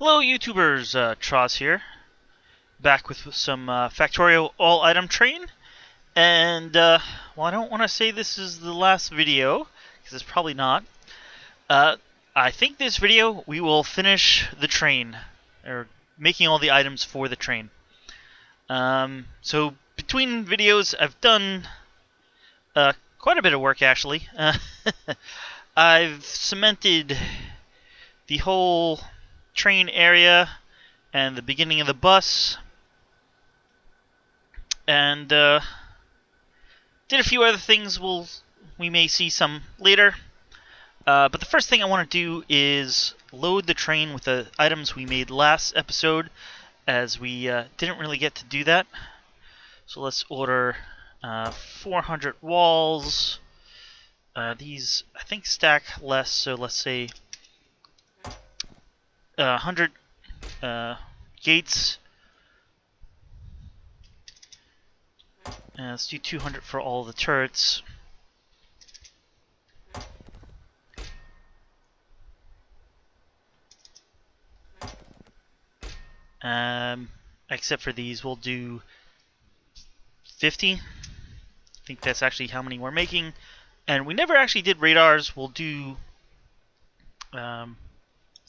Hello YouTubers, Troz here, back with some Factorio All Item Train, and well, I don't want to say this is the last video, because it's probably not. I think this video we will finish the train, or making all the items for the train. So between videos I've done quite a bit of work actually. I've cemented the whole train area and the beginning of the bus, and did a few other things we may see some later. But the first thing I want to do is load the train with the items we made last episode, as we didn't really get to do that. So let's order 400 walls. These, I think, stack less, so let's say 100 gates. Let's do 200 for all the turrets. Except for these, we'll do 50. I think that's actually how many we're making. And we never actually did radars. We'll do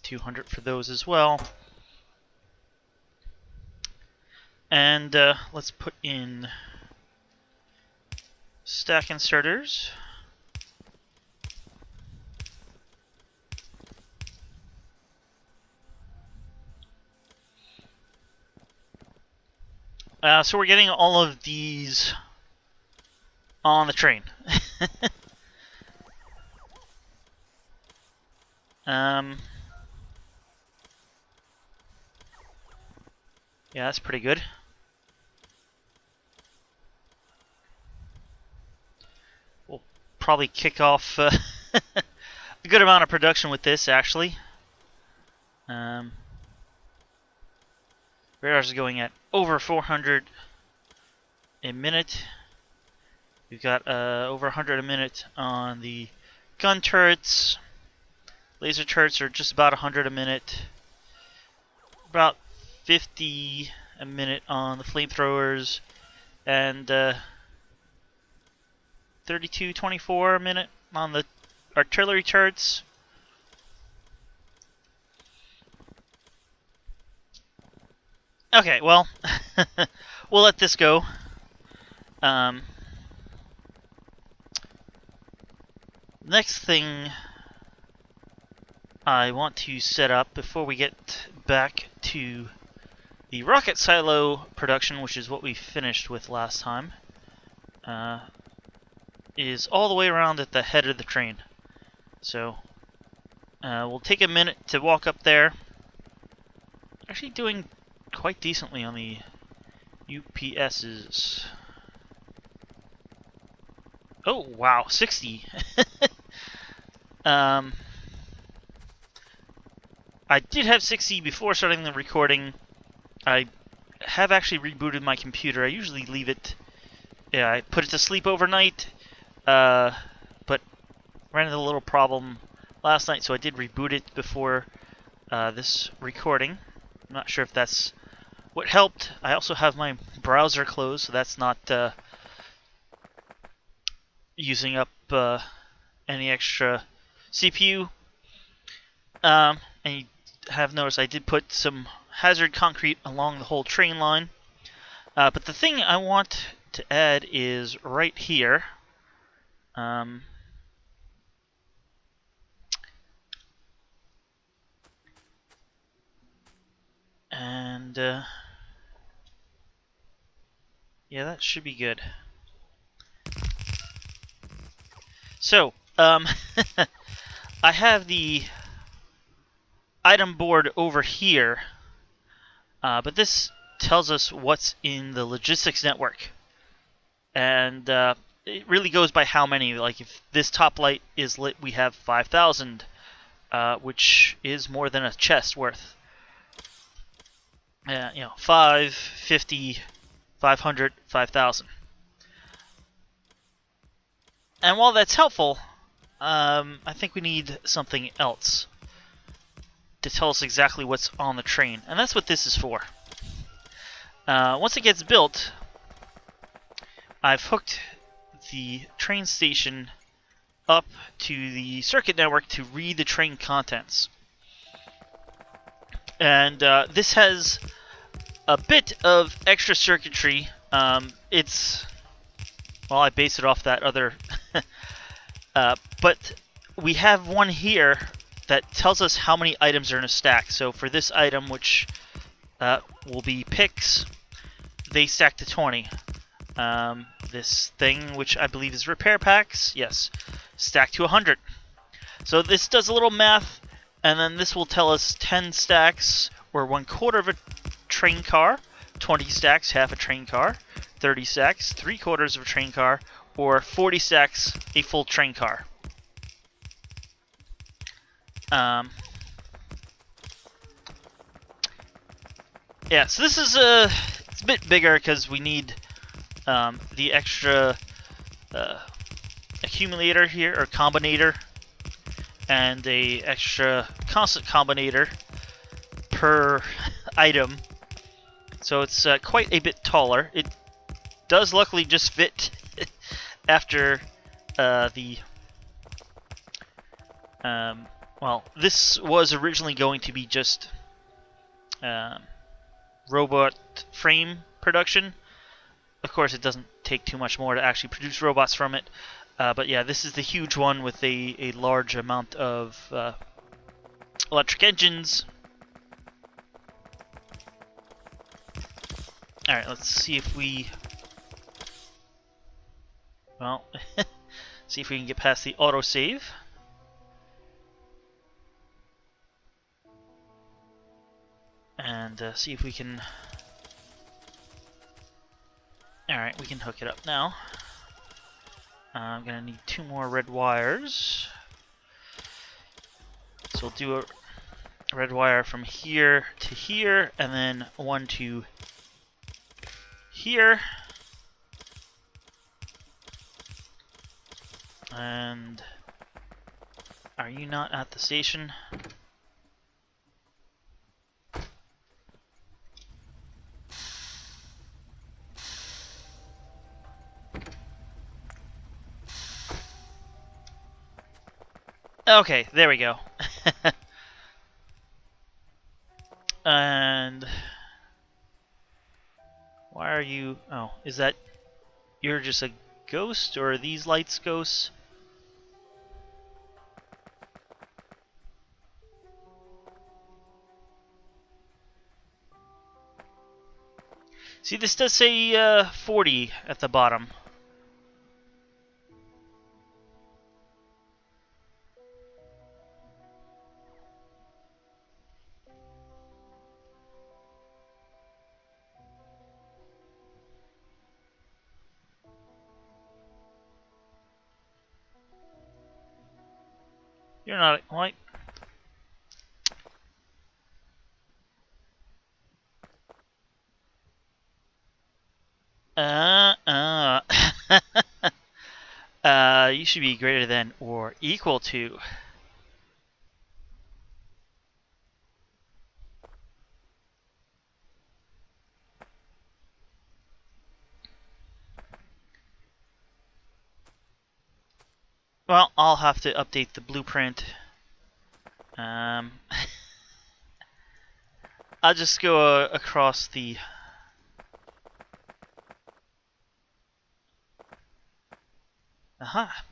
200 for those as well. And let's put in stack inserters. So we're getting all of these on the train. Yeah, that's pretty good. We'll probably kick off a good amount of production with this, actually. Radars are going at over 400 a minute. We've got over 100 a minute on the gun turrets. Laser turrets are just about 100 a minute. About 50 a minute on the flamethrowers, and 32-24 a minute on the artillery turrets. Okay, well, we'll let this go. Next thing I want to set up before we get back to the rocket silo production, which is what we finished with last time, is all the way around at the head of the train. So we'll take a minute to walk up there. Actually doing quite decently on the UPSs. Oh wow, 60. I did have 60 before starting the recording. I have actually rebooted my computer. I usually leave it, I put it to sleep overnight, but ran into a little problem last night, so I did reboot it before this recording. I'm not sure if that's what helped. I also have my browser closed, so that's not using up any extra CPU. And you have noticed I did put some hazard concrete along the whole train line. But the thing I want to add is right here. And yeah, that should be good. So, I have the item board over here, but this tells us what's in the logistics network, and it really goes by how many. Like, if this top light is lit, we have 5,000, which is more than a chest worth. 5, 50, 500, 5,000. And while that's helpful, I think we need something else. to tell us exactly what's on the train, and that's what this is for. Once it gets built, I've hooked the train station up to the circuit network to read the train contents. And this has a bit of extra circuitry. Well, I base it off that other, but we have one here that tells us how many items are in a stack. So for this item, which will be picks, they stack to 20. This thing, which I believe is repair packs, yes, stack to 100. So this does a little math, and then this will tell us 10 stacks, or 1/4 of a train car, 20 stacks, half a train car, 30 stacks, 3/4 of a train car, or 40 stacks, a full train car. Yeah, so this is it's a bit bigger because we need the extra accumulator here, or combinator, and a extra constant combinator per item. So it's quite a bit taller. It does luckily just fit after well, this was originally going to be just robot frame production. Of course, it doesn't take too much more to actually produce robots from it. But yeah, this is the huge one with a large amount of electric engines. Alright, let's see if we... Well, see if we can get past the autosave. And see if we can... Alright, we can hook it up now. I'm gonna need 2 more red wires. So we'll do a red wire from here to here, and then 1 to here. And are you not at the station? Okay, there we go. And why are you... Oh, is that... You're just a ghost, or are these lights ghosts? See, this does say 40 at the bottom. You're not... What? You should be greater than or equal to. Well, I'll have to update the blueprint. I'll just go across the... Aha!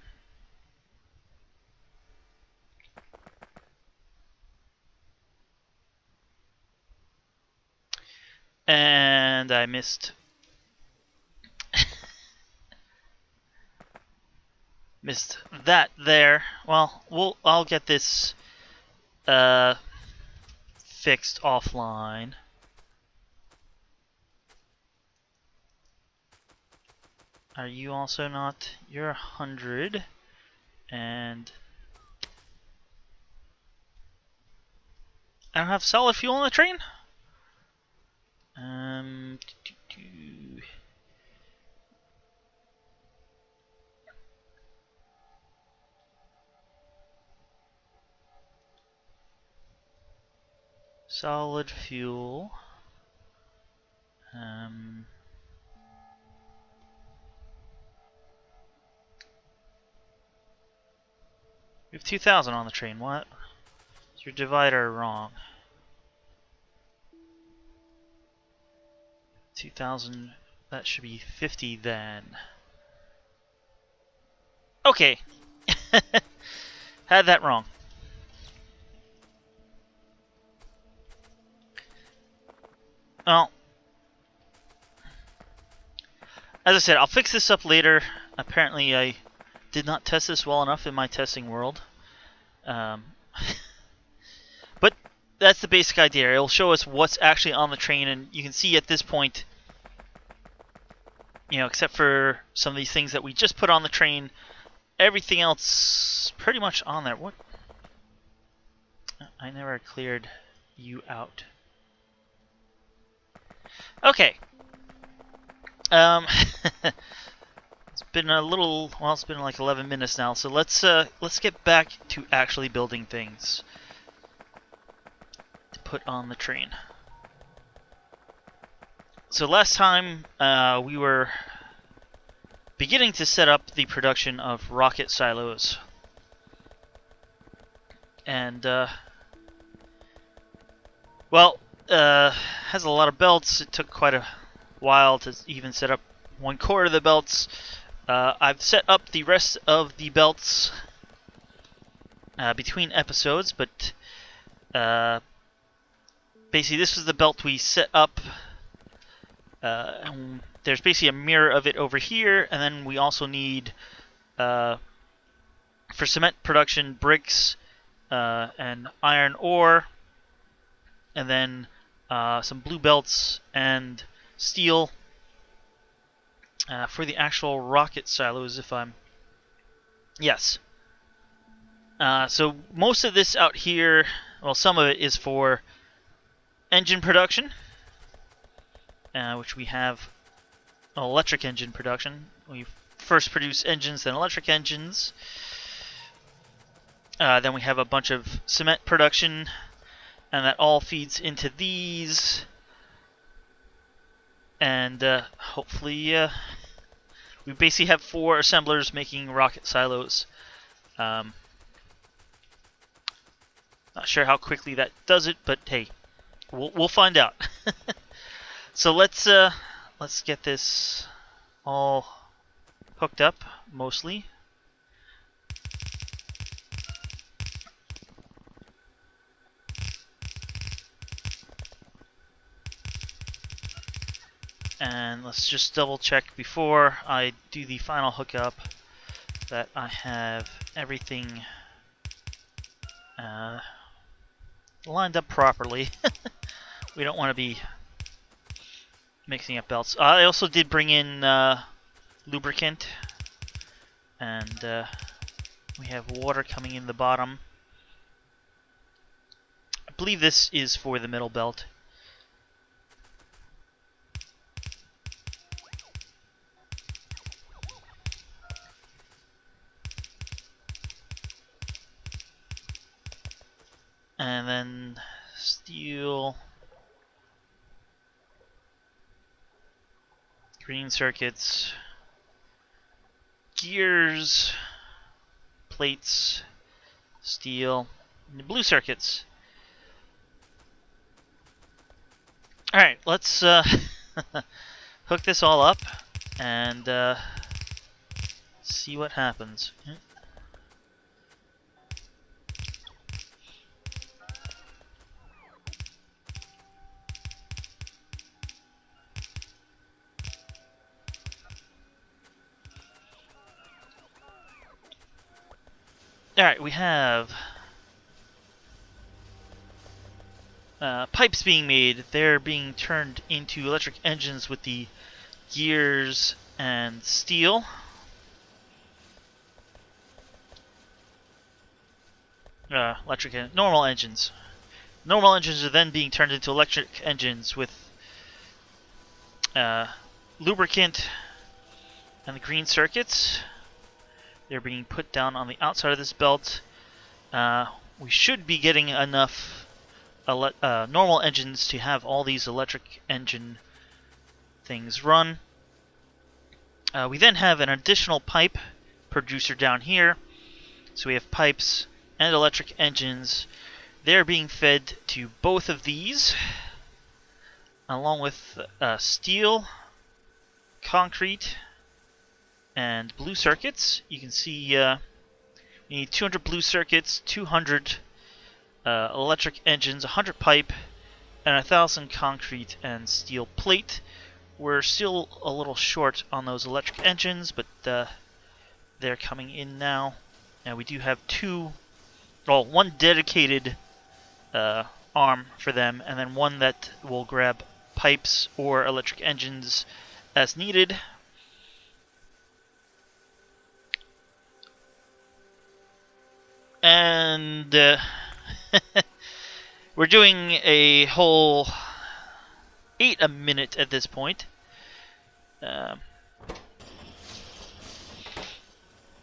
And I missed... missed that there. Well, I'll get this fixed offline. Are you also not? You're 100, and I don't have solid fuel on the train. solid fuel. We have 2,000 on the train. What? Is your divider wrong? 2,000. That should be 50 then. Okay. Had that wrong. Well, as I said, I'll fix this up later. Apparently, I did not test this well enough in my testing world. But that's the basic idea. It'll show us what's actually on the train, and you can see at this point, you know, except for some of these things that we just put on the train, everything else pretty much on there. What? I never cleared you out. Okay. It's been a little, well, it's been like 11 minutes now, so let's get back to actually building things to put on the train. So last time we were beginning to set up the production of rocket silos, and well, has a lot of belts. It took quite a while to even set up 1/4 of the belts. I've set up the rest of the belts between episodes, but basically this was the belt we set up. And there's basically a mirror of it over here, and then we also need, for cement production, bricks and iron ore, and then some blue belts and steel for the actual rocket silos, if I'm... Yes. So most of this out here, well, some of it is for engine production, which we have electric engine production. We first produce engines, then electric engines. Then we have a bunch of cement production, and that all feeds into these. And hopefully we basically have 4 assemblers making rocket silos. Not sure how quickly that does it, but hey, we'll find out. So let's get this all hooked up, mostly. And let's just double check before I do the final hookup that I have everything lined up properly. We don't want to be mixing up belts. I also did bring in lubricant, and we have water coming in the bottom. I believe this is for the middle belt. And then steel, green circuits, gears, plates, steel, and blue circuits. Alright, let's hook this all up and see what happens. Alright, we have pipes being made. They're being turned into electric engines with the gears and steel. Normal engines. Normal engines are then being turned into electric engines with lubricant and the green circuits. They're being put down on the outside of this belt. We should be getting enough normal engines to have all these electric engine things run. We then have an additional pipe producer down here. So we have pipes and electric engines. They're being fed to both of these, along with steel, concrete, and blue circuits. You can see we need 200 blue circuits, 200 electric engines, 100 pipe, and 1,000 concrete and steel plate. We're still a little short on those electric engines, but they're coming in now. And we do have one dedicated arm for them, and then one that will grab pipes or electric engines as needed. And we're doing a whole 8 a minute at this point.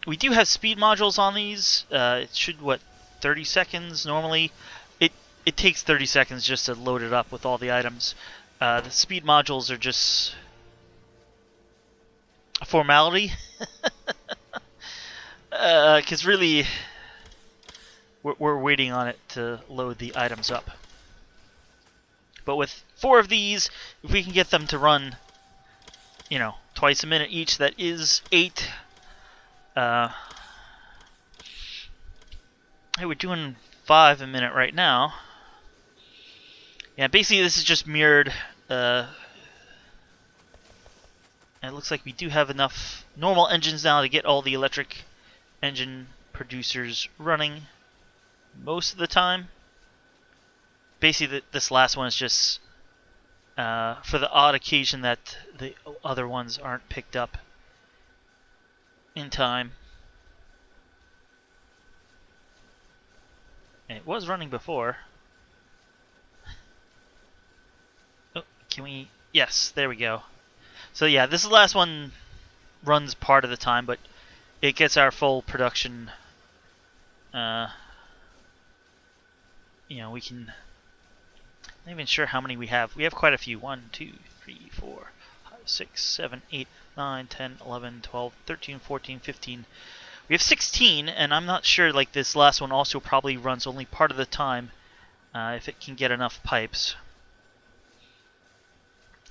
We do have speed modules on these. It should, 30 seconds normally. It takes 30 seconds just to load it up with all the items. The speed modules are just a formality. Because really, we're waiting on it to load the items up. But with 4 of these, if we can get them to run, twice a minute each, that is 8. Hey, we're doing 5 a minute right now. Yeah, basically this is just mirrored. It looks like we do have enough normal engines now to get all the electric engine producers running most of the time. Basically, this last one is just for the odd occasion that the other ones aren't picked up in time. And it was running before. Oh, can we? Yes, there we go. So yeah, this last one runs part of the time, but it gets our full production. We can. I'm not even sure how many we have. We have quite a few. 1, 2, 3, 4, 5, 6, 7, 8, 9, 10, 11, 12, 13, 14, 15. We have 16, and I'm not sure, this last one also probably runs only part of the time, if it can get enough pipes.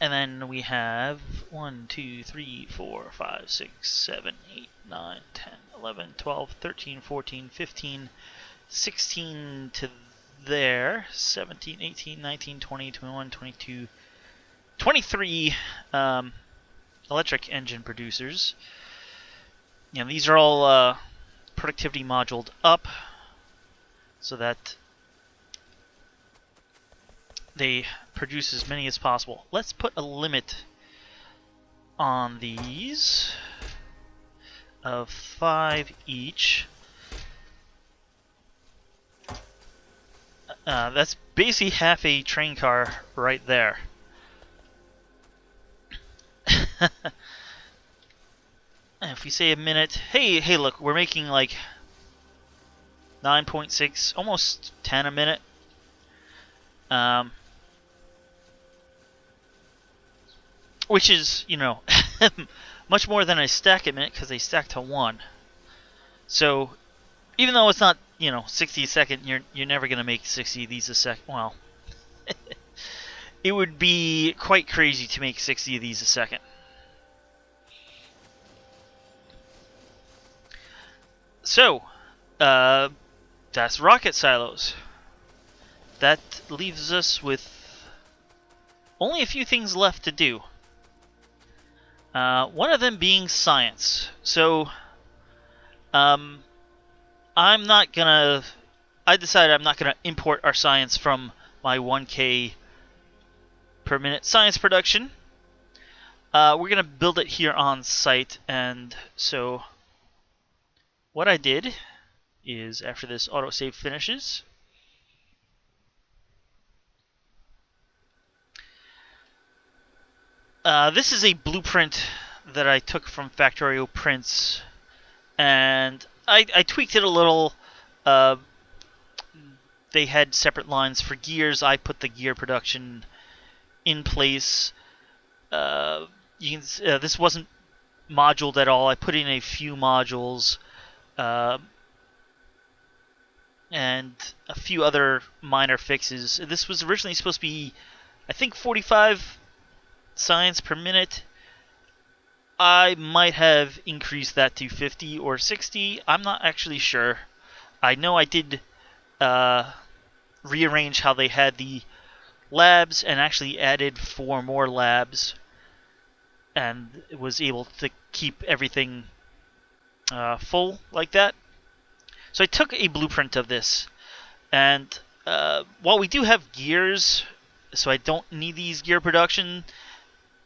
And then we have 1, 2, 3, 4, 5, 6, 7, 8, 9, 10, 11, 12, 13, 14, 15, 16 to there, 17, 18, 19, 20, 21, 22, 23 electric engine producers. These are all productivity moduled up so that they produce as many as possible. Let's put a limit on these of 5 each. That's basically half a train car right there. If we say a minute, hey, look, we're making 9.6, almost 10 a minute. Which is, much more than I stack a minute because they stack to 1. So, even though it's not, 60 a second, you're never going to make 60 of these a second. Well, it would be quite crazy to make 60 of these a second. So, that's rocket silos. That leaves us with only a few things left to do. One of them being science. So, I decided I'm not gonna import our science from my 1K per minute science production. We're gonna build it here on site, and so what I did is, after this autosave finishes, this is a blueprint that I took from Factorio Prints, and I tweaked it a little. they had separate lines for gears. I put the gear production in place. This wasn't moduled at all. I put in a few modules and a few other minor fixes. This was originally supposed to be, I think, 45 science per minute. I might have increased that to 50 or 60. I'm not actually sure. I know I did rearrange how they had the labs and actually added 4 more labs and was able to keep everything full like that. So I took a blueprint of this, and while we do have gears, so I don't need these gear production,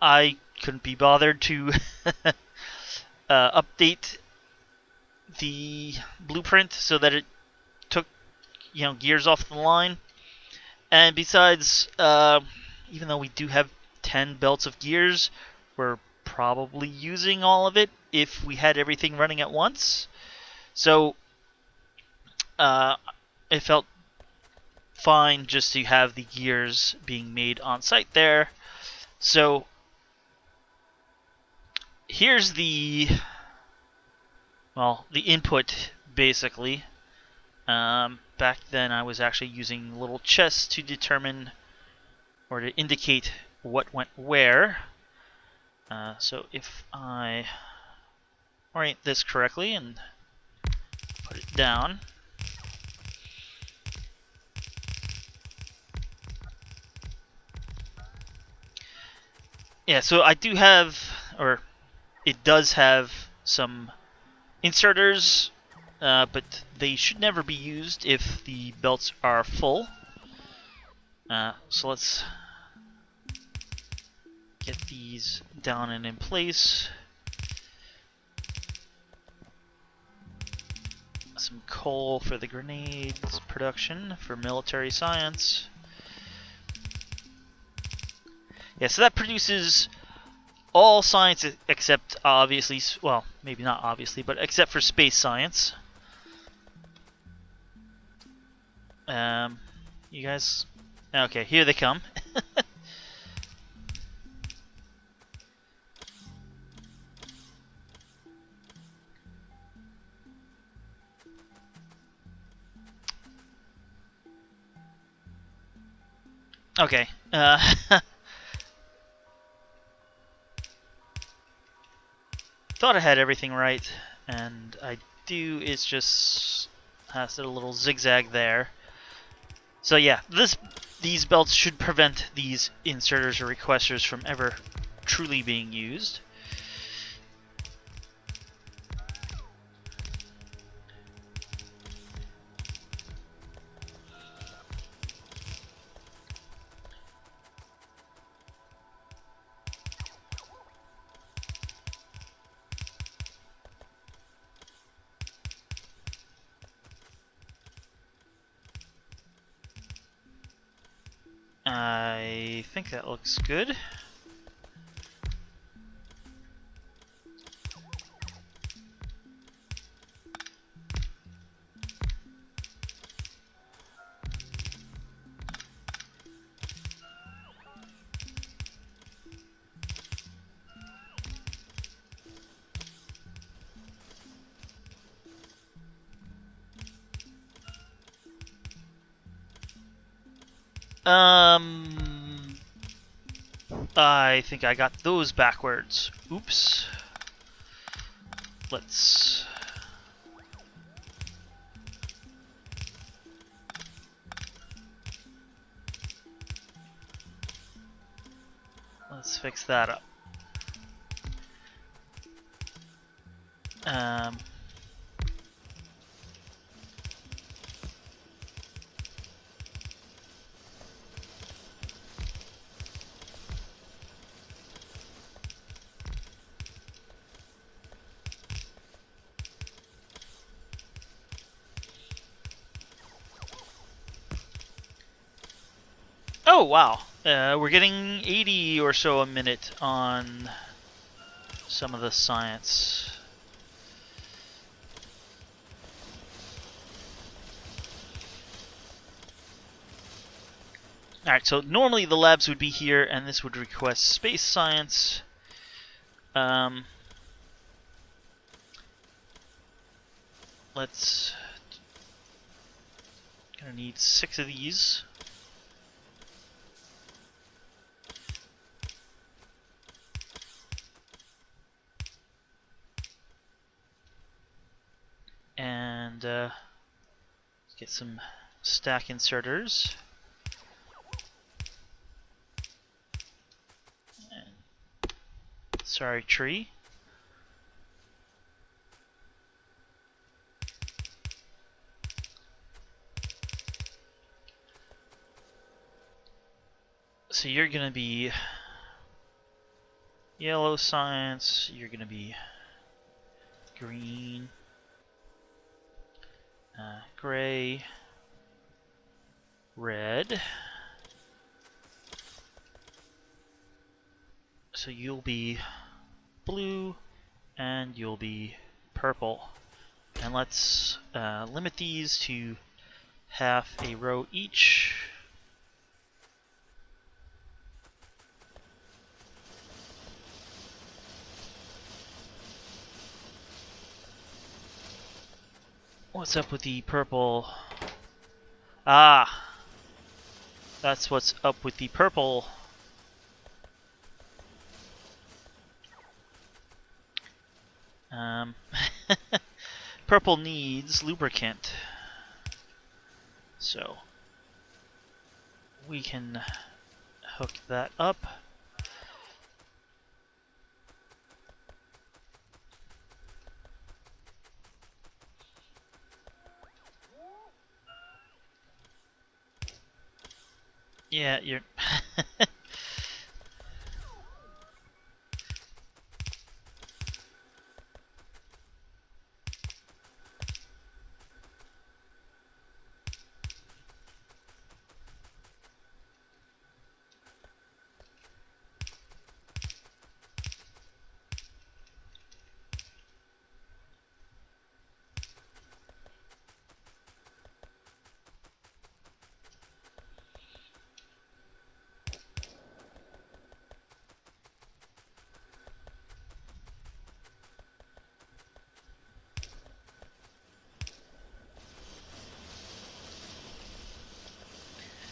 I couldn't be bothered to update the blueprint so that it took gears off the line. And besides, even though we do have 10 belts of gears, we're probably using all of it if we had everything running at once. So it felt fine just to have the gears being made on site there. So here's the input basically. Back then I was actually using little chests to determine or to indicate what went where. So if I orient this correctly and put it down, yeah, so I do have, or it does have some inserters, but they should never be used if the belts are full. So let's get these down and in place. Some coal for the grenades production for military science. Yeah, so that produces all science except obviously, well, maybe not obviously, but except for space science. You guys, okay, here they come. Okay. Thought I had everything right, and I do. It's just has a little zigzag there. So yeah, these belts should prevent these inserters or requesters from ever truly being used. I think that looks good. I think I got those backwards. Oops. Let's... Let's fix that up. Oh, wow. We're getting 80 or so a minute on some of the science. Alright, so normally the labs would be here, and this would request space science. Let's... Gonna need 6 of these. And let's get some stack inserters. And, sorry, tree. So you're gonna be yellow science, you're gonna be green, gray, red. So you'll be blue, and you'll be purple. And let's limit these to half a row each. What's up with the purple? Ah! That's what's up with the purple. Purple needs lubricant. So we can hook that up. Yeah, you're...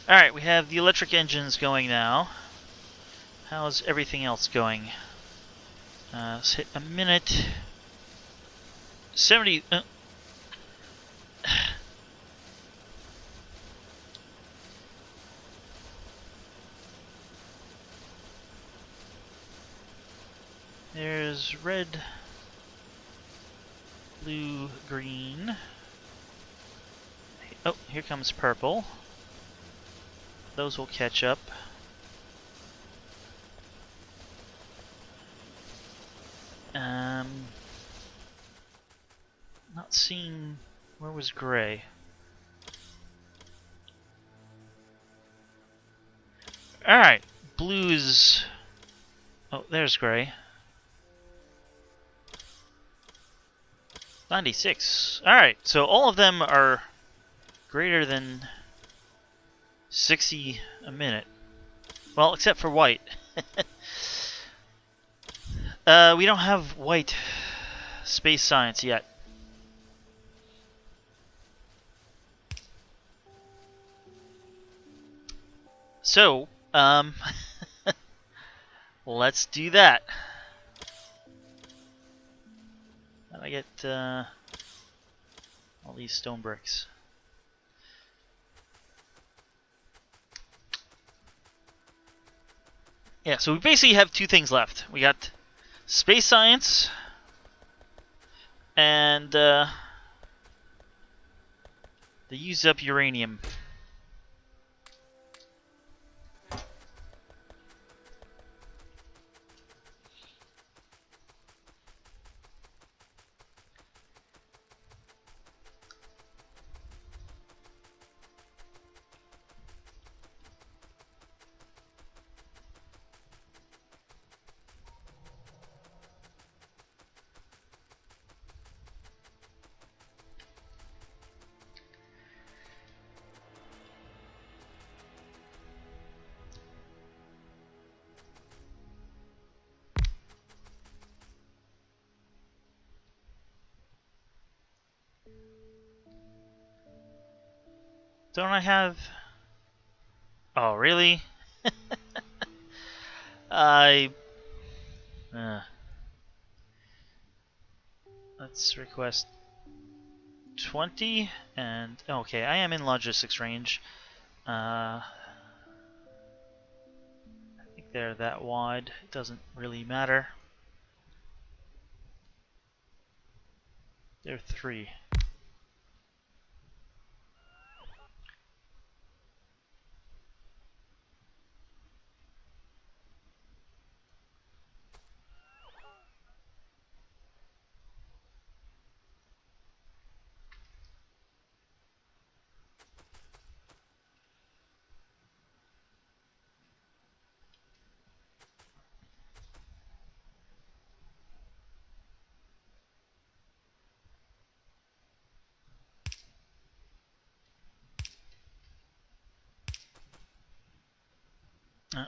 Alright, we have the electric engines going now. How's everything else going? Let's hit a minute. 70... There's red, blue, green. Oh, here comes purple. Those will catch up. Not seeing... Where was gray? Alright, blue's... Oh, there's gray. 96. Alright, so all of them are greater than 60 a minute. Well, except for white. We don't have white space science yet. So, let's do that. How do I get all these stone bricks? Yeah, so we basically have 2 things left. We got space science and the used up uranium. Don't I have... Oh, really? I... let's request 20, and... Okay, I am in logistics range. I think they're that wide. It doesn't really matter. They're 3.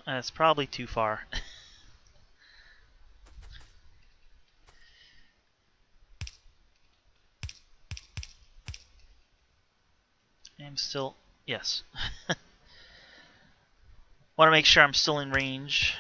That's probably too far. I'm still... Yes. Want to make sure I'm still in range.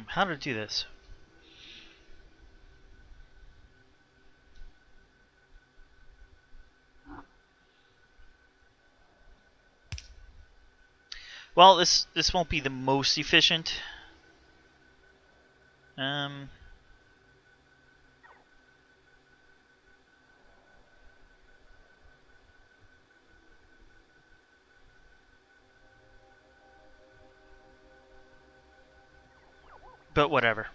How to do this? Well, this won't be the most efficient. But whatever.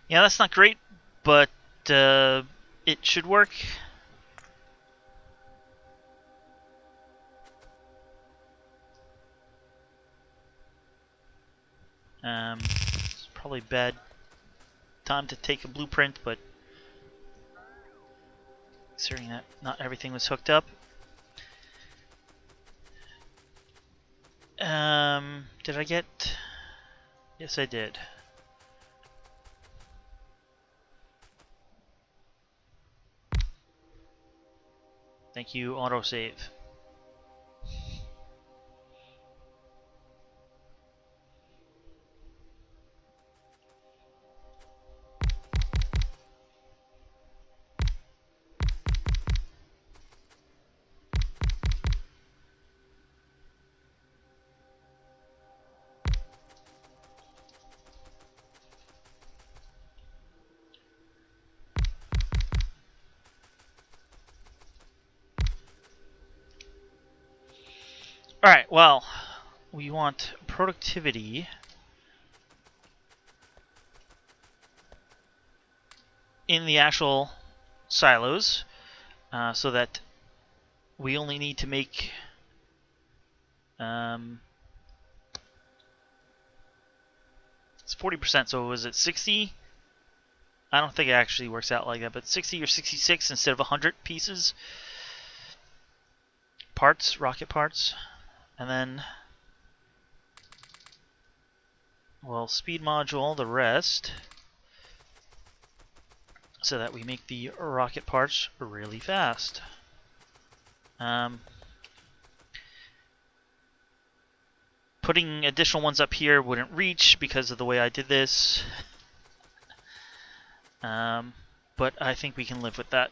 Yeah, that's not great, but it should work. It's probably bad time to take a blueprint, but considering that not everything was hooked up. Did I get... Yes, I did. Thank you, autosave. Alright, well, we want productivity in the actual silos, so that we only need to make it's 40%, so was it 60? I don't think it actually works out like that, but 60 or 66 instead of 100 pieces. parts, rocket parts, and then we'll speed module the rest so that we make the rocket parts really fast. Putting additional ones up here wouldn't reach because of the way I did this. But I think we can live with that.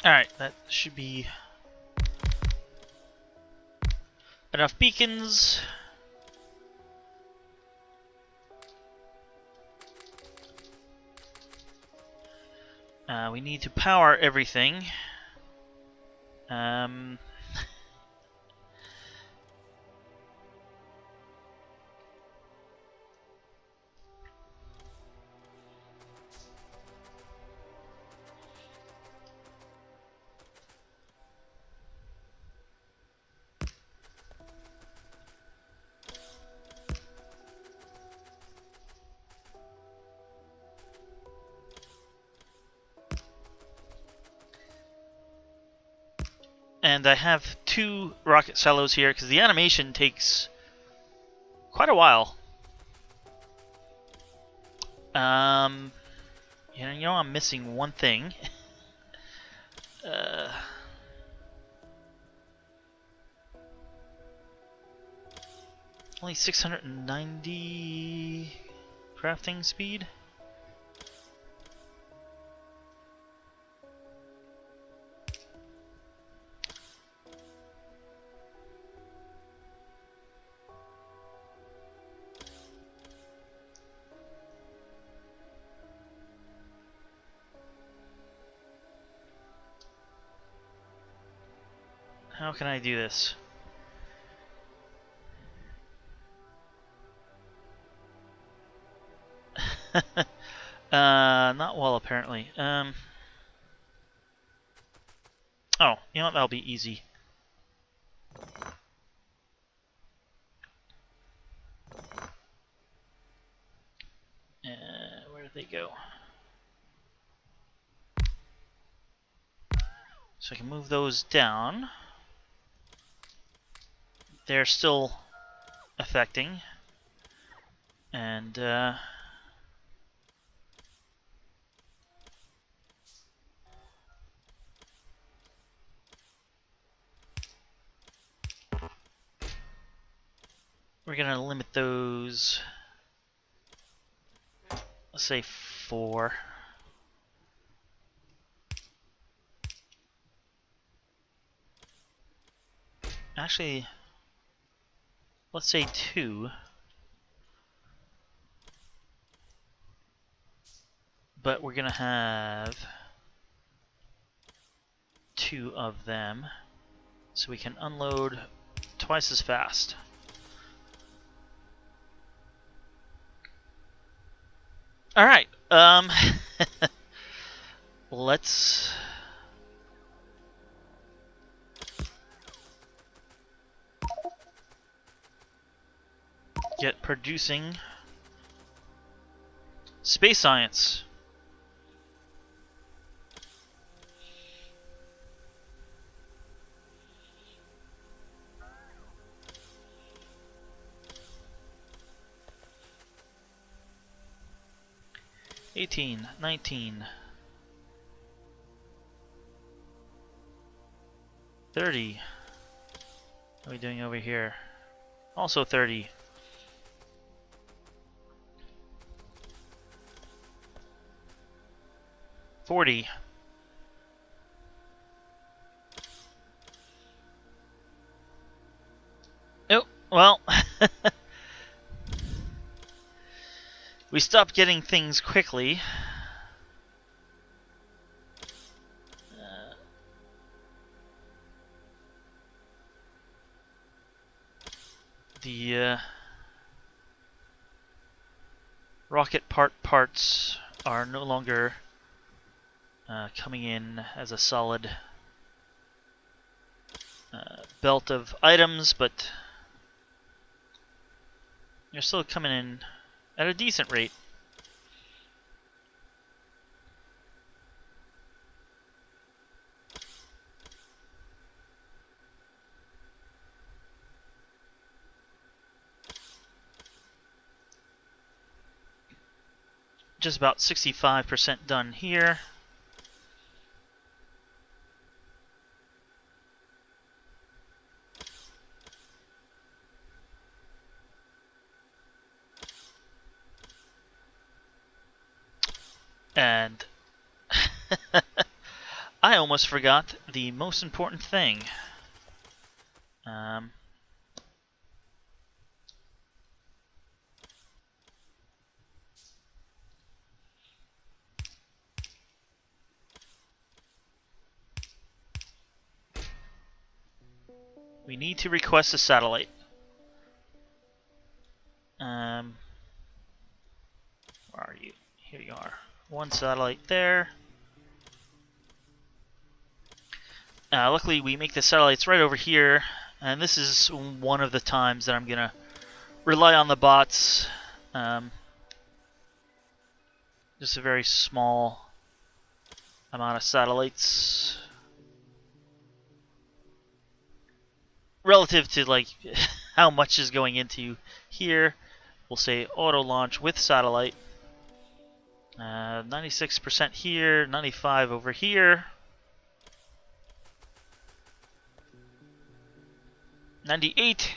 Alright, that should be enough beacons. We need to power everything. And I have 2 rocket silos here because the animation takes quite a while. You know I'm missing one thing. Only 690 crafting speed. How can I do this? Not well, apparently. Oh, you know what? That'll be easy. Where did they go? So I can move those down. They're still affecting. And, we're gonna limit those, let's say 4. Actually, let's say 2. But we're gonna have 2 of them, so we can unload twice as fast. Alright, let's get producing space science. $18, $19, $30. What are we doing over here? Also 30. 40. Oh, well. We stopped getting things quickly. The rocket parts are no longer coming in as a solid belt of items, but they're still coming in at a decent rate. Just about 65% done here. And I almost forgot the most important thing. We need to request a satellite. Where are you? Here you are. One satellite there. Luckily, we make the satellites right over here, and this is one of the times that I'm gonna rely on the bots. Just a very small amount of satellites relative to like how much is going into here. We'll say auto launch with satellite. 96% here, 95 over here. 98.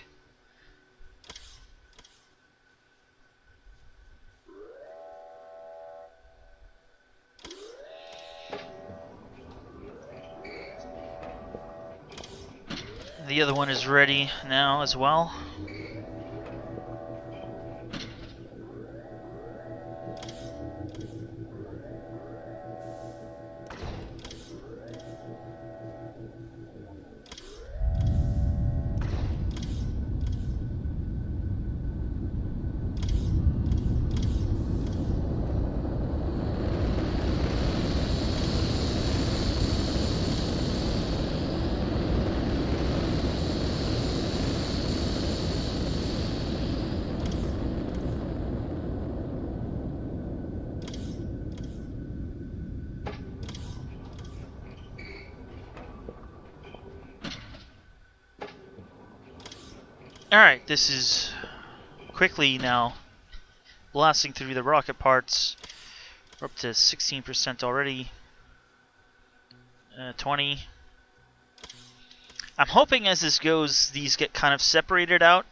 The other one is ready now as well. Alright, this is quickly now blasting through the rocket parts. We're up to 16% already. 20. I'm hoping as this goes, these get kind of separated out.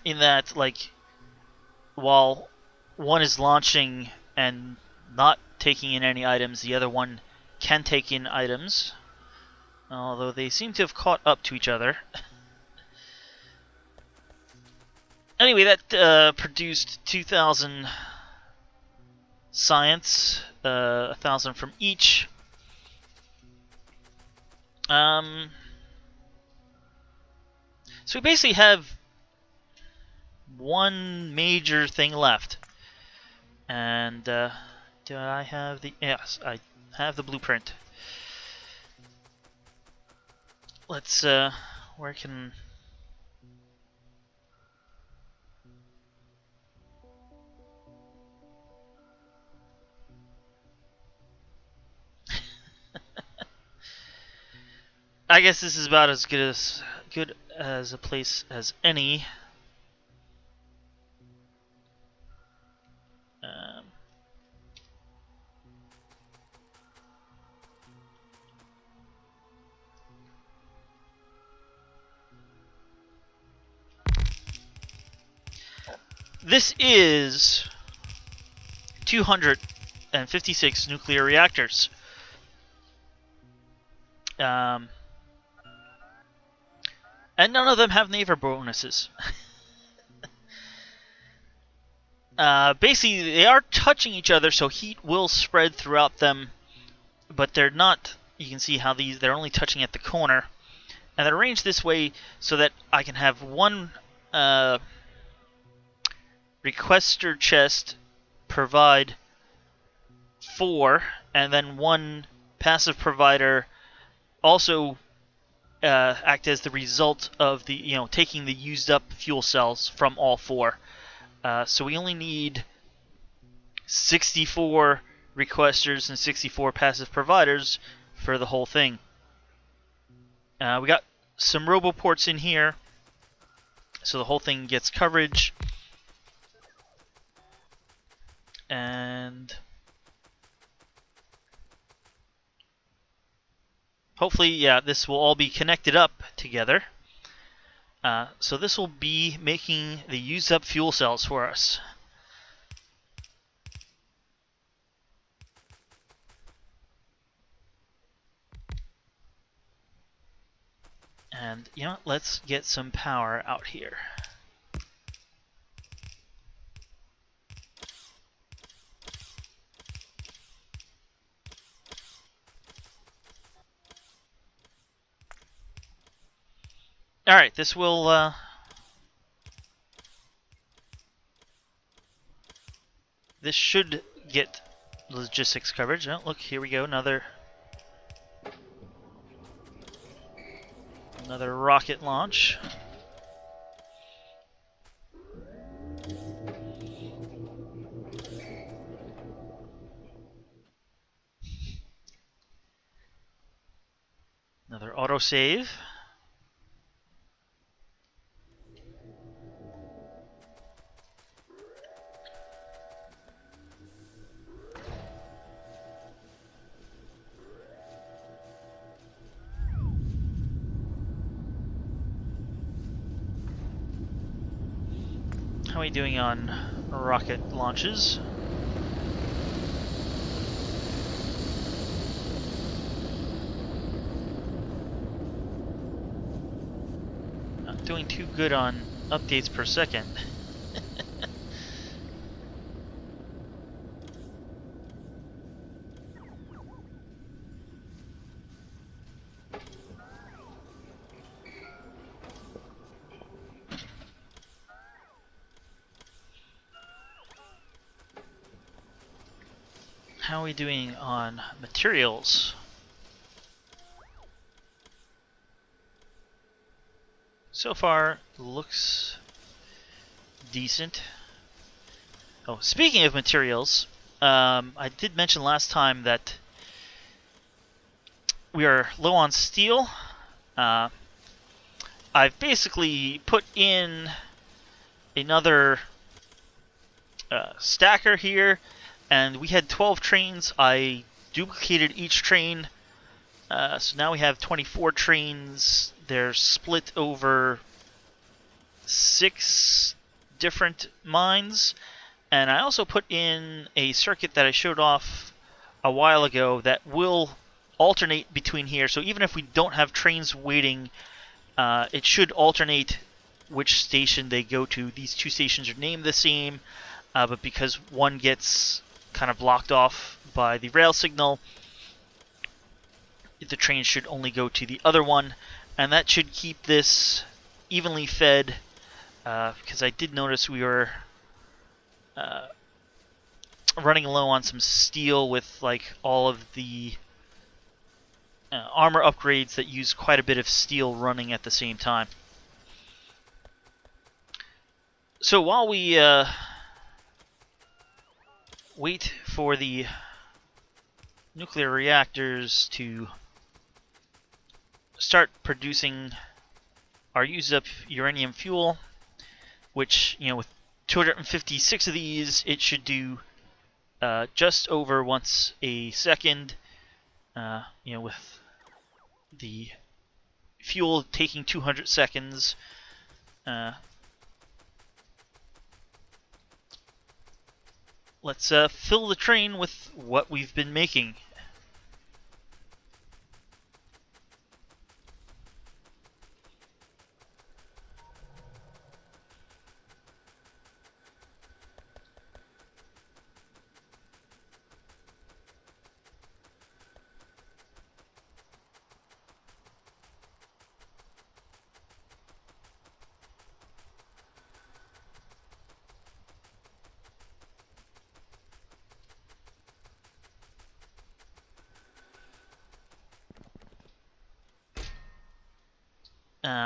In that, like, while one is launching and not taking in any items, the other one can take in items. Although they seem to have caught up to each other. Anyway, that produced 2,000 science, 1,000 from each. So we basically have one major thing left. And do I have the... Yes, I have the blueprint. Let's, where can... I guess this is about as good as a place as any. this is 256 nuclear reactors. And none of them have neighbor bonuses. Basically, they are touching each other, so heat will spread throughout them, but they're not. You can see how they're only touching at the corner, and they're arranged this way so that I can have one requester chest provide 4, and then one passive provider also act as the result of the taking the used up fuel cells from all 4. So we only need 64 requesters and 64 passive providers for the whole thing. We got some roboports in here, so the whole thing gets coverage. And hopefully, yeah, this will all be connected up together. So this will be making the used up fuel cells for us. And let's get some power out here. Alright, this will this should get logistics coverage. Oh, look, here we go, another rocket launch. Another autosave. How are we doing on rocket launches? Not doing too good on updates per second. How are we doing on materials? So far, looks decent. Oh, speaking of materials, I did mention last time that we are low on steel. I've basically put in another stacker here, and we had 12 trains. I duplicated each train, so now we have 24 trains. They're split over 6 different mines, and I also put in a circuit that I showed off a while ago that will alternate between here. So even if we don't have trains waiting, it should alternate which station they go to. These 2 stations are named the same, but because one gets kind of blocked off by the rail signal, the train should only go to the other one, and that should keep this evenly fed, because I did notice we were running low on some steel with like all of the armor upgrades that use quite a bit of steel running at the same time. So while we wait for the nuclear reactors to start producing our used up uranium fuel, which, with 256 of these, it should do just over once a second, with the fuel taking 200 seconds. let's fill the train with what we've been making.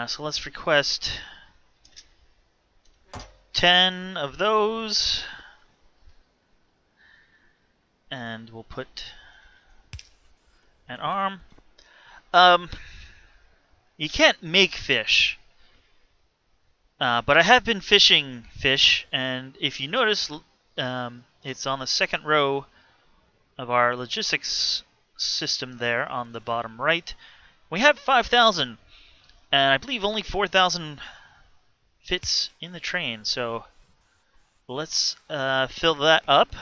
So let's request 10 of those, and we'll put an arm. You can't make fish, but I have been fishing fish, and if you notice, it's on the second row of our logistics system there on the bottom right. We have 5,000, and I believe only 4,000 fits in the train, so let's fill that up.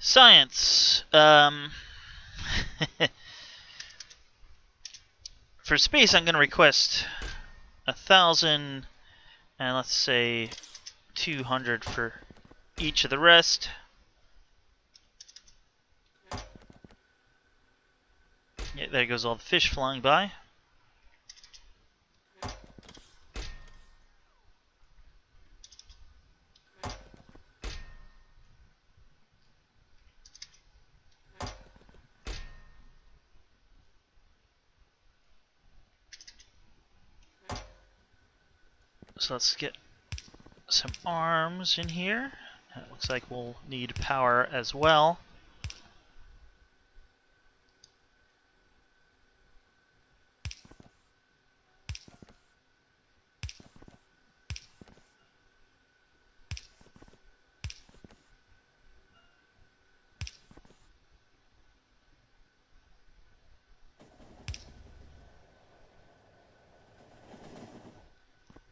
Science. For space, I'm going to request 1,000, and let's say 200 for each of the rest. Yeah, there goes all the fish flying by. So let's get some arms in here. It looks like we'll need power as well.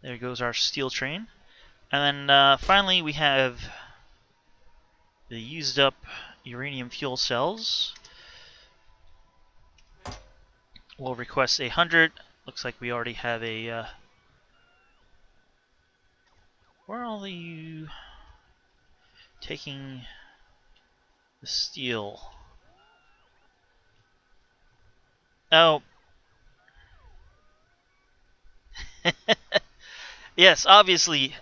There goes our steel train. And then finally we have the used up uranium fuel cells. We'll request 100. Looks like we already have a... where are you taking the steel? Oh. Yes, obviously.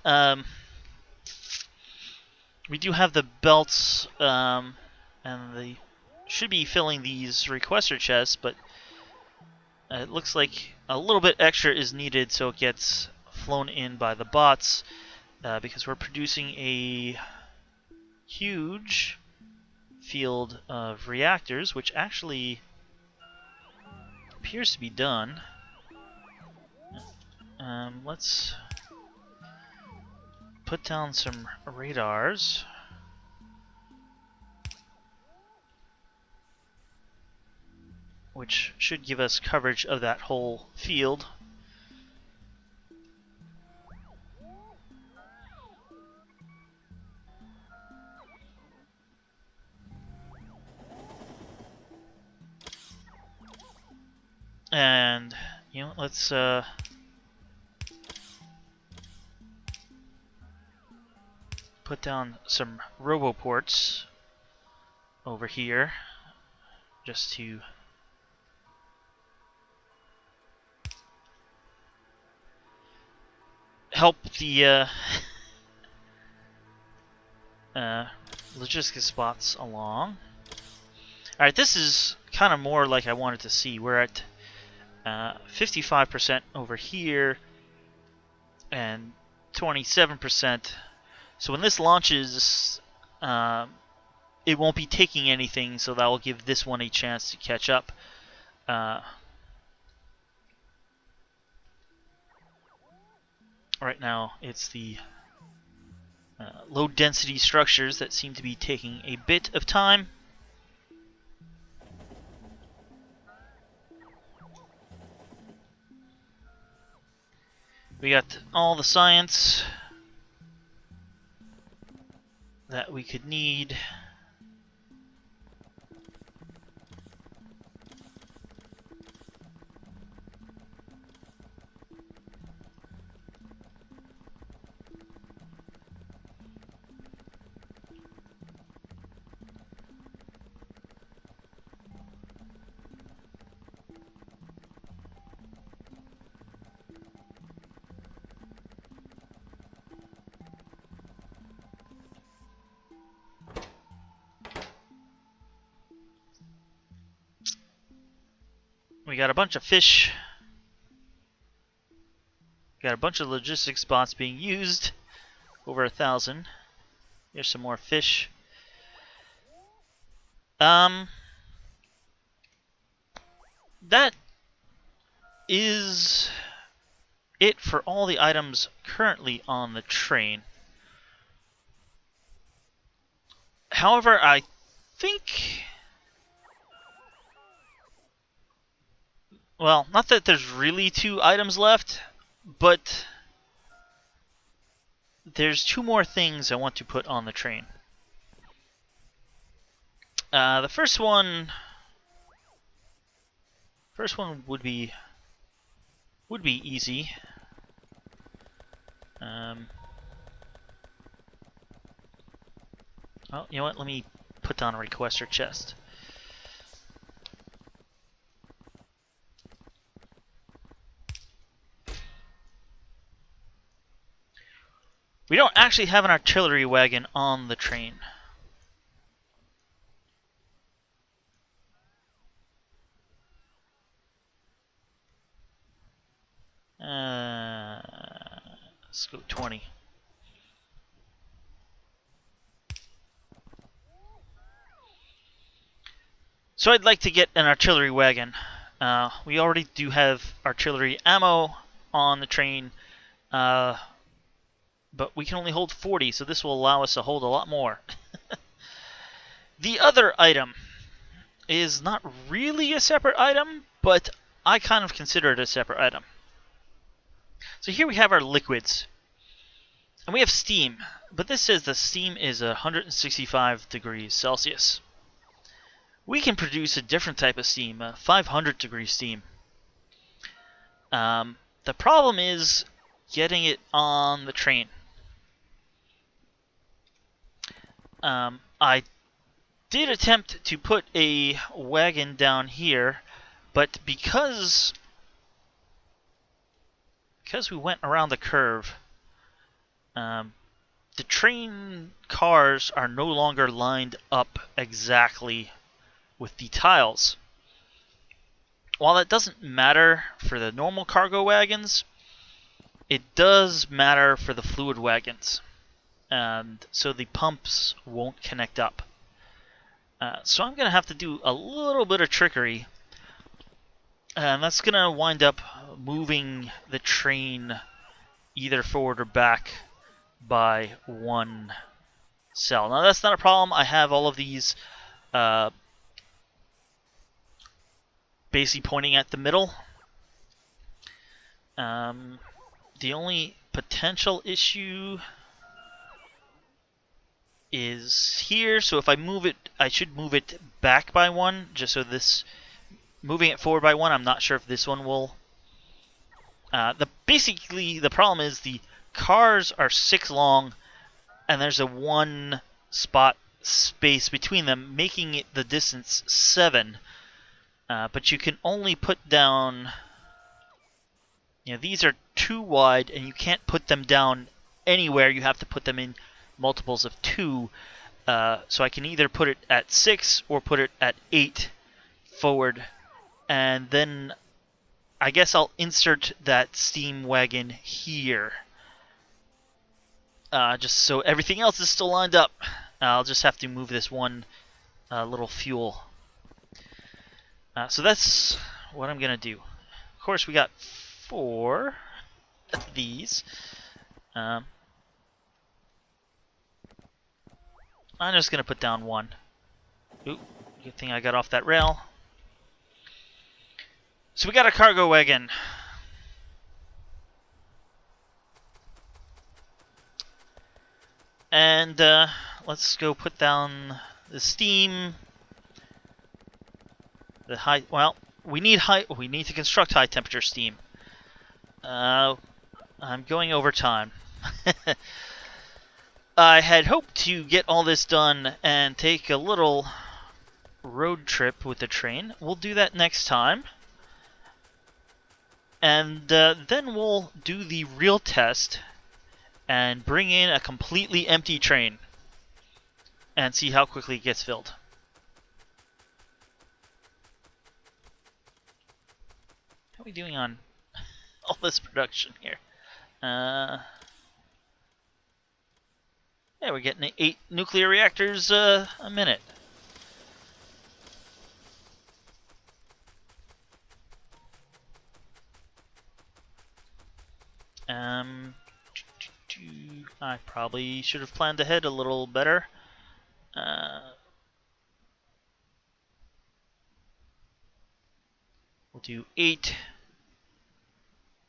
We do have the belts, and they should be filling these requester chests, but it looks like a little bit extra is needed, so it gets flown in by the bots, because we're producing a huge field of reactors, which actually appears to be done. Let's put down some radars. Which should give us coverage of that whole field. And, you know, let's put down some roboports over here just to help the logistics spots along. Alright, this is kind of more like I wanted to see. We're at 55% over here and 27%. So when this launches, it won't be taking anything, so that will give this one a chance to catch up. Right now, it's the low density structures that seem to be taking a bit of time. We got all the science that we could need. We got a bunch of fish. Got a bunch of logistics spots being used. Over 1,000. Here's some more fish. That is it for all the items currently on the train. However, I think... Well, not that there's really 2 items left, but there's 2 more things I want to put on the train. The first one would be easy. Well, you know what? Let me put down a requester chest. We don't actually have an artillery wagon on the train. Let's go 20. So I'd like to get an artillery wagon. We already do have artillery ammo on the train, but we can only hold 40, so this will allow us to hold a lot more. The other item is not really a separate item, but I kind of consider it a separate item. So here we have our liquids. And we have steam, but this says the steam is 165 degrees Celsius. We can produce a different type of steam, 500 degree steam. The problem is getting it on the train. I did attempt to put a wagon down here, but because we went around the curve, the train cars are no longer lined up exactly with the tiles. While that doesn't matter for the normal cargo wagons, it does matter for the fluid wagons. And so the pumps won't connect up. So I'm going to have to do a little bit of trickery. And that's going to wind up moving the train either forward or back by 1 cell. Now that's not a problem. I have all of these basically pointing at the middle. The only potential issue is here, so if I move it, I should move it back by 1, just so this, moving it forward by 1, I'm not sure if this one will. Basically, the problem is the cars are 6 long, and there's a 1 spot space between them, making it the distance 7. But you can only put down, these are too wide, and you can't put them down anywhere. You have to put them in multiples of 2. So I can either put it at 6 or put it at 8 forward. And then I guess I'll insert that steam wagon here. Just so everything else is still lined up. I'll just have to move this one little fuel. So that's what I'm going to do. Of course, we got 4 of these. I'm just going to put down one. Ooh, good thing I got off that rail. So we got a cargo wagon. And let's go put down the steam. The high. Well, we need to construct high temperature steam. I'm going over time. I had hoped to get all this done and take a little road trip with the train. We'll do that next time. And then we'll do the real test and bring in a completely empty train and see how quickly it gets filled. How are we doing on all this production here? Yeah, we're getting 8 nuclear reactors a minute. I probably should have planned ahead a little better. We'll do 8.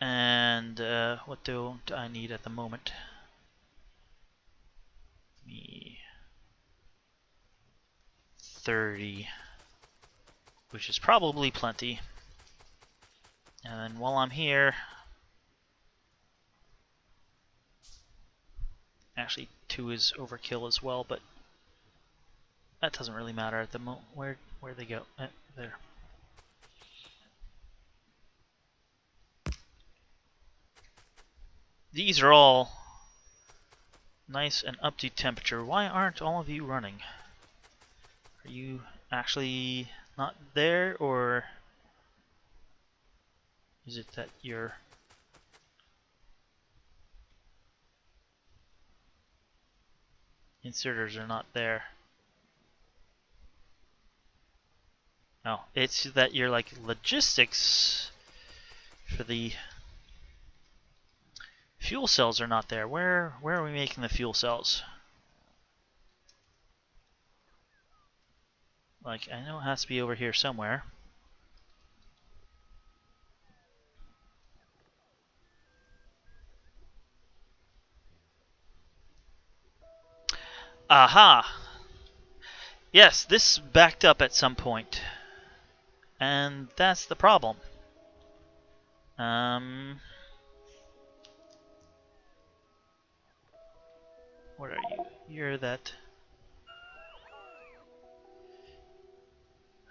And what don't I need at the moment? Me 30, which is probably plenty. And then while I'm here, actually 2 is overkill as well, but that doesn't really matter at the moment. Where they go? There. These are all nice and up to temperature. Why aren't all of you running? Are you actually not there, or is it that your inserters are not there? Oh, it's that your like logistics for the fuel cells are not there. Where are we making the fuel cells? Like, I know it has to be over here somewhere. Aha! Yes, this backed up at some point. And that's the problem. What are you? You're that.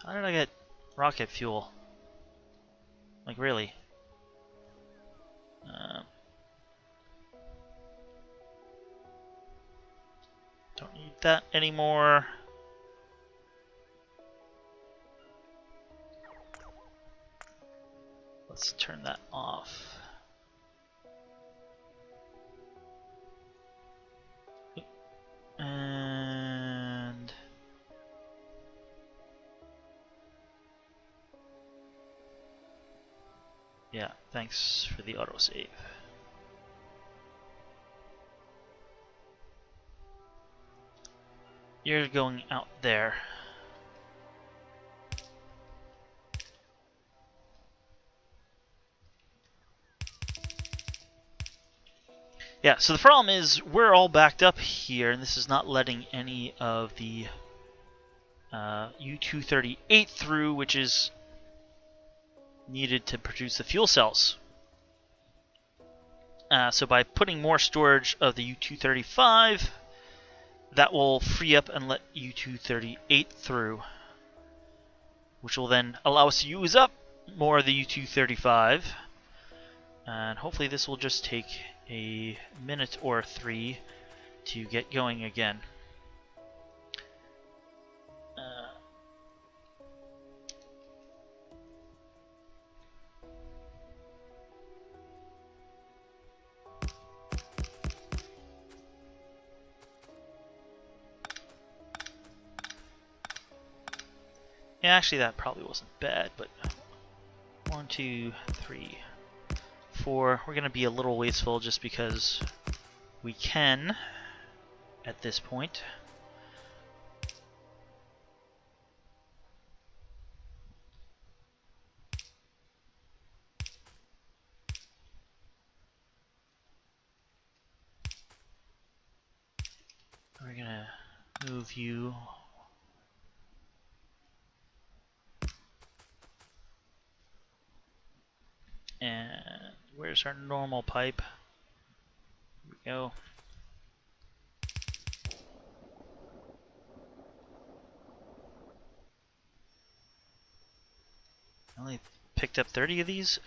How did I get rocket fuel? Like, really? Don't need that anymore. Let's turn that off. And yeah, thanks for the autosave. You're going out there. Yeah, so the problem is we're all backed up here, and this is not letting any of the U-238 through, which is needed to produce the fuel cells. So by putting more storage of the U-235, that will free up and let U-238 through, which will then allow us to use up more of the U-235. And hopefully this will just take a minute or 3 to get going again. Yeah, actually that probably wasn't bad, but 1, 2, 3, 4. We're gonna be a little wasteful just because we can at this point. We're gonna move you. And where's our normal pipe? Here we go. I only picked up 30 of these.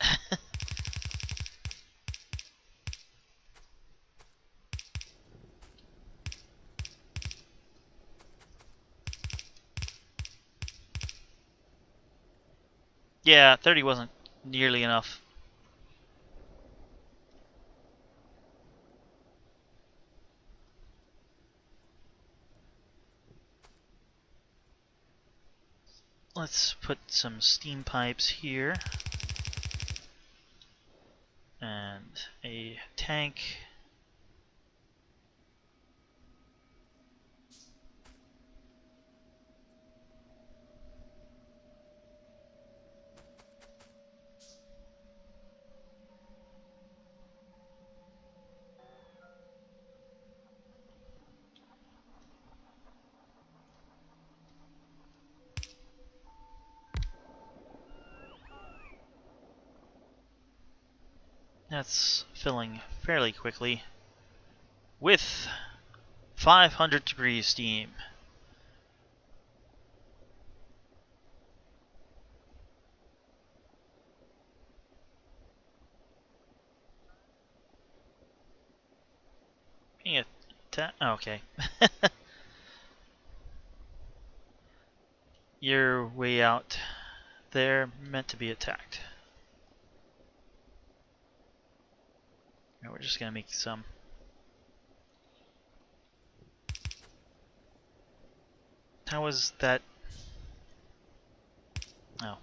Yeah, 30 wasn't nearly enough. Let's put some steam pipes here. And a tank. That's filling fairly quickly with 500 degrees steam. Yeah, okay. You're way out there, meant to be attacked. Now we're just gonna make some. How was that? Oh.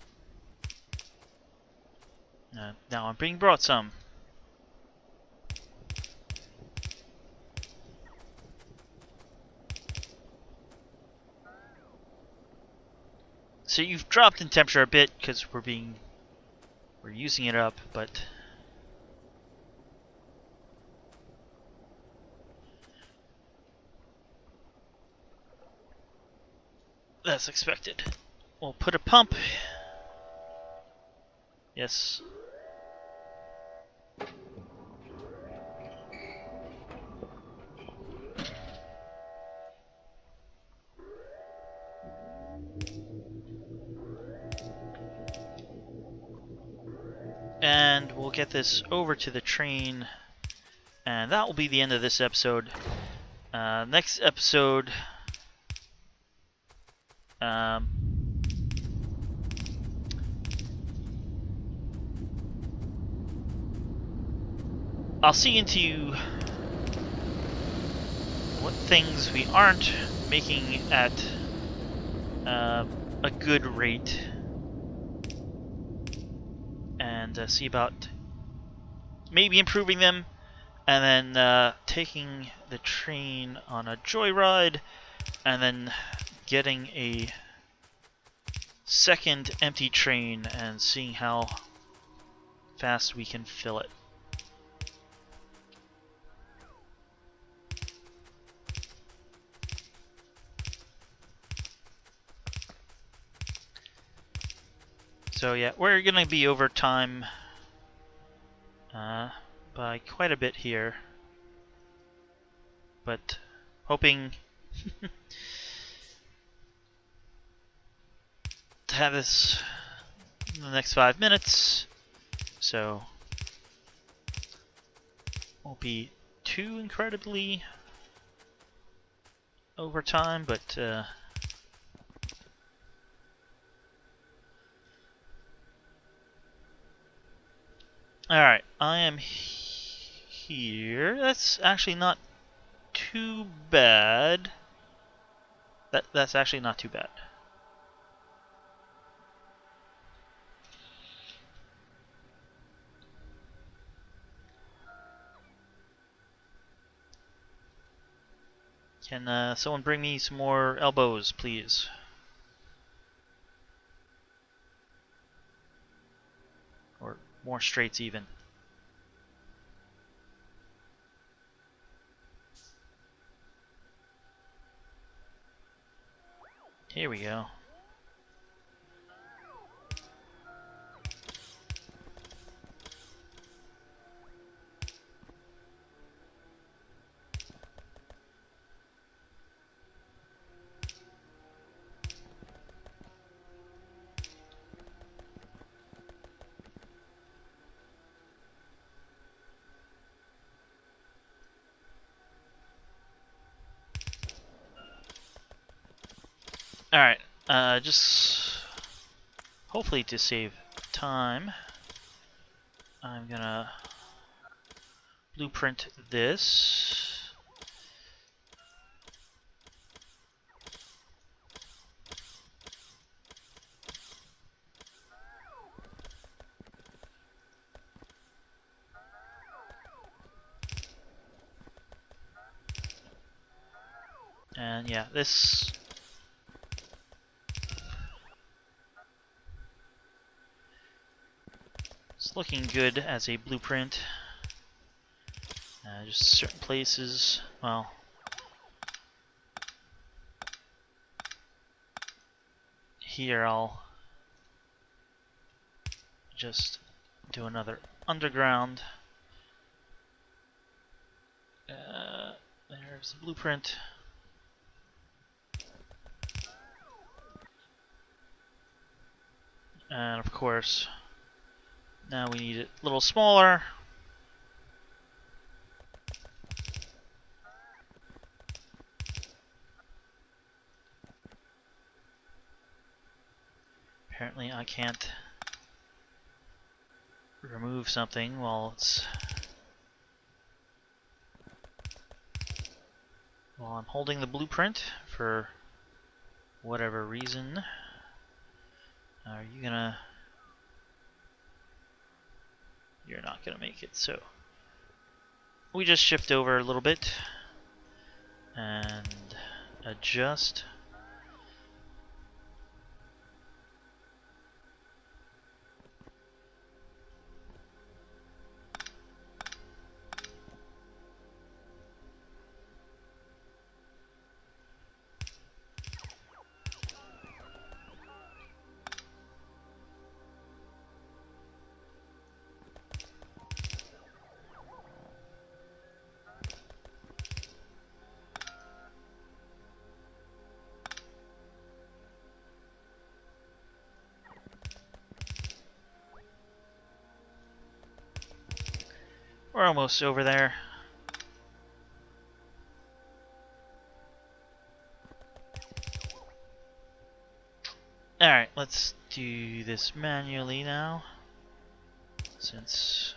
Now I'm being brought some. So you've dropped in temperature a bit because we're using it up, but that's expected. We'll put a pump. Yes. And we'll get this over to the train, and that will be the end of this episode. Next episode, I'll see into what things we aren't making at a good rate, and see about maybe improving them, and then taking the train on a joyride, and then getting a second empty train and seeing how fast we can fill it. So yeah, we're gonna be over time by quite a bit here, but hoping to have this in the next 5 minutes, so won't be too incredibly over time, but alright, I am here. That's actually not too bad. That's actually not too bad. Can someone bring me some more elbows, please? Or more straights, even. Here we go. Alright, just hopefully to save time, I'm gonna blueprint this. And yeah, this is looking good as a blueprint. Just certain places, well, here I'll just do another underground. There's the blueprint. And of course, now we need it a little smaller. Apparently I can't remove something while I'm holding the blueprint for whatever reason. Are you gonna... You're not gonna make it, so we just shift over a little bit and adjust. We're almost over there. Alright, let's do this manually now, since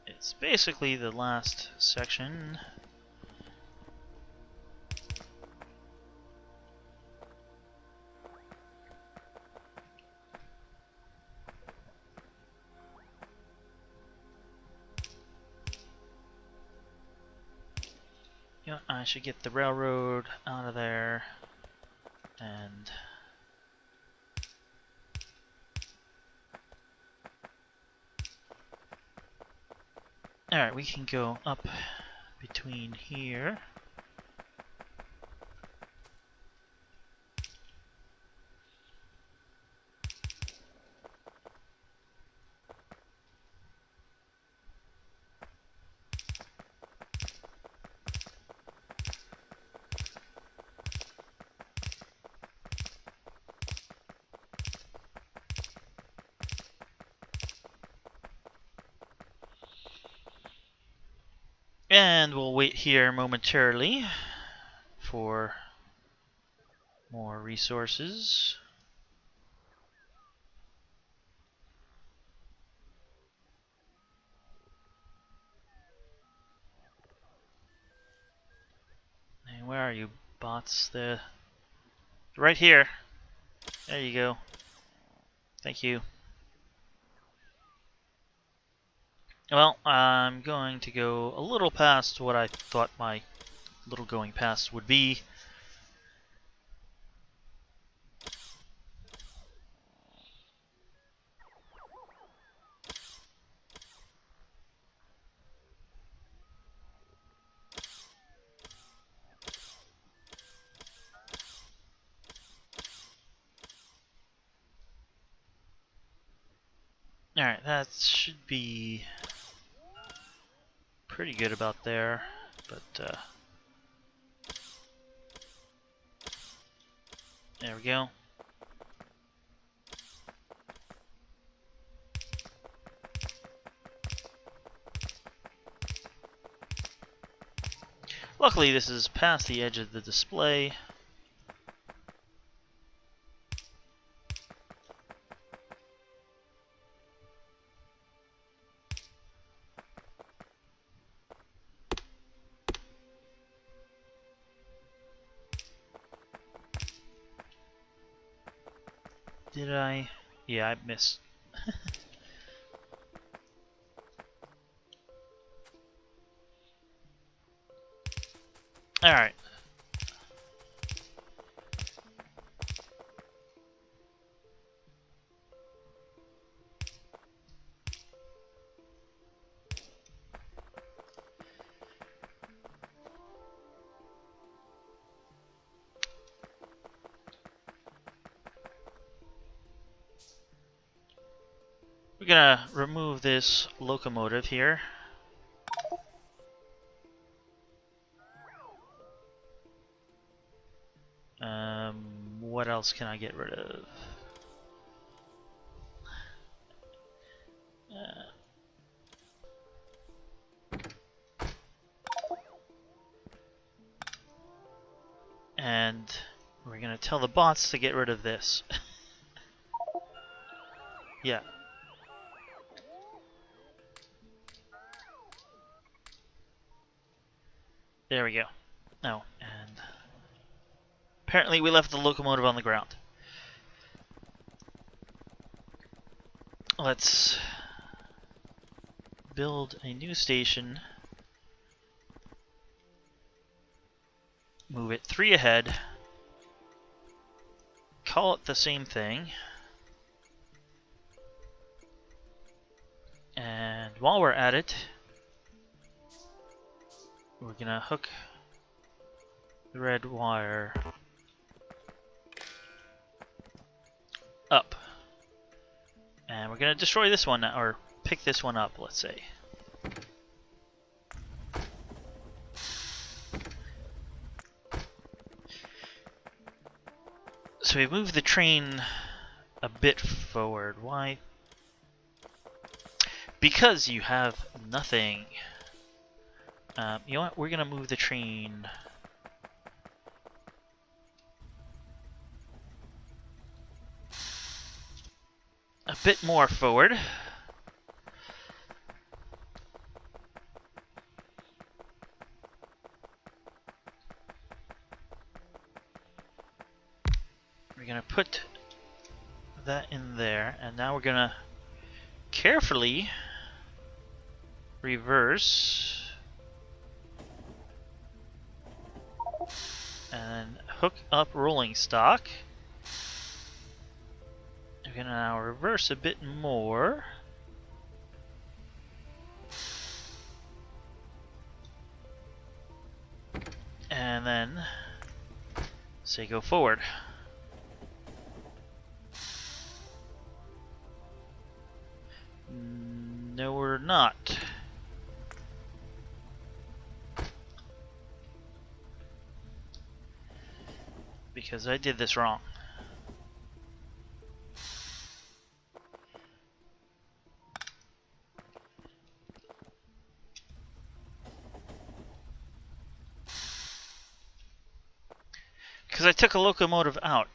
it's basically the last section. You know, I should get the railroad out of there, and alright, we can go up between here. And we'll wait here momentarily for more resources. And where are you, bots? Right here. There you go. Thank you. Well, I'm going to go a little past what I thought my little going past would be. Alright, that should be pretty good about there, but there we go. Luckily, this is past the edge of the display. Did I? Yeah, I missed. Alright. We're gonna remove this locomotive here. What else can I get rid of? And we're gonna tell the bots to get rid of this. Yeah. There we go. Oh, and apparently we left the locomotive on the ground. Let's build a new station. Move it 3 ahead. Call it the same thing. And while we're at it, we're gonna hook the red wire up. And we're gonna destroy this one, or pick this one up, let's say. So we move the train a bit forward. Why? Because you have nothing. You know what? We're gonna move the train a bit more forward. We're gonna put that in there, and now we're gonna carefully reverse and hook up rolling stock. We're gonna now reverse a bit more. And then say go forward. No, we're not. Because I did this wrong. Because I took a locomotive out.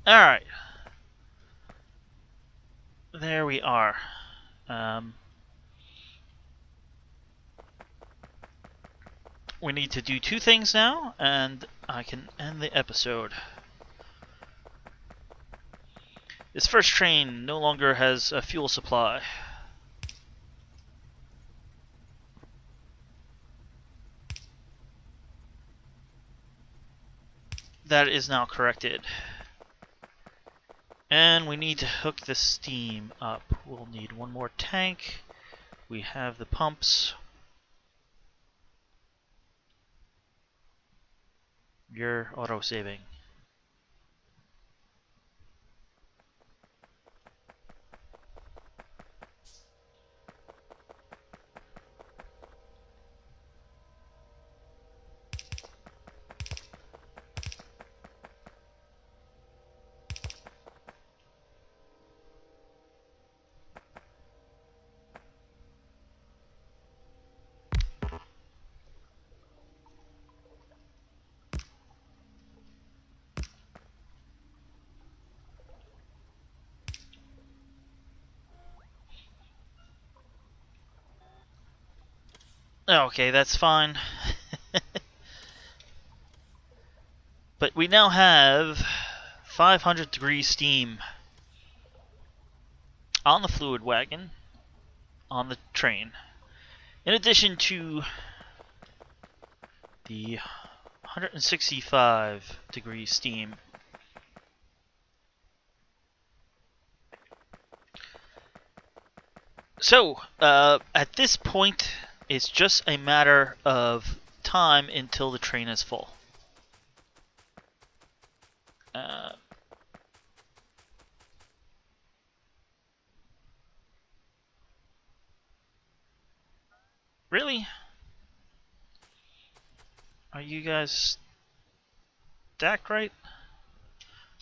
Alright. There we are. we need to do two things now, and I can end the episode. This first train no longer has a fuel supply. That is now corrected. And we need to hook the steam up. We'll need one more tank. We have the pumps. You're auto-saving. Okay, that's fine. But we now have 500 degree steam on the fluid wagon, on the train, in addition to the 165 degree steam. So, at this point, it's just a matter of time until the train is full. Really? Are you guys stacked right?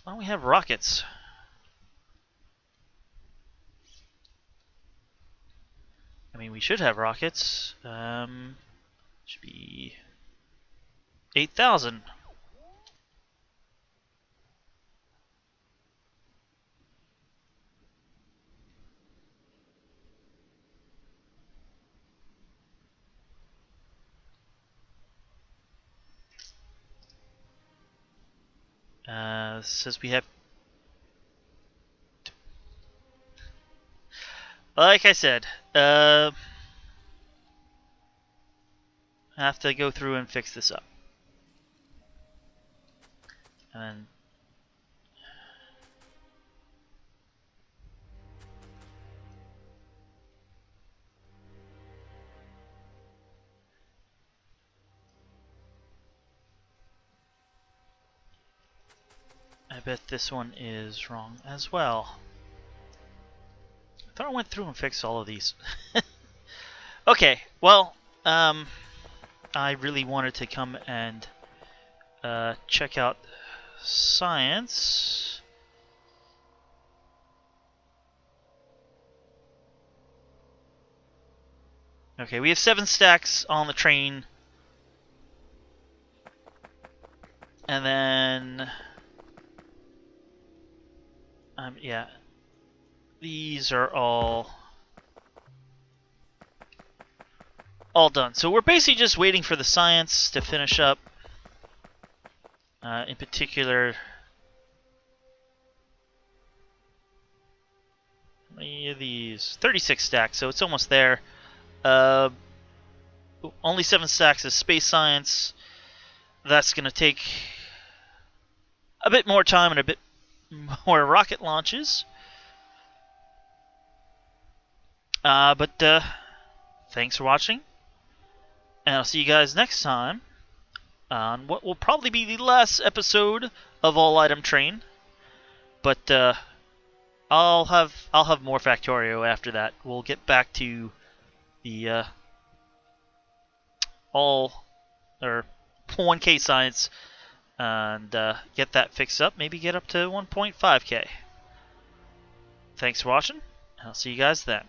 Why don't we have rockets? I mean, we should have rockets. Should be 8,000. Says we have. Like I said, I have to go through and fix this up. And I bet this one is wrong as well. I thought I went through and fixed all of these. Okay, well, I really wanted to come and check out science. Okay, we have 7 stacks on the train. And then yeah, these are all done. So we're basically just waiting for the science to finish up. In particular, how many of these? 36 stacks, so it's almost there. Only 7 stacks is space science. That's going to take a bit more time and a bit more rocket launches. But thanks for watching, and I'll see you guys next time on what will probably be the last episode of All Item Train. But I'll have more Factorio after that. We'll get back to the all or 1K science and get that fixed up. Maybe get up to 1.5K. Thanks for watching. I'll see you guys then.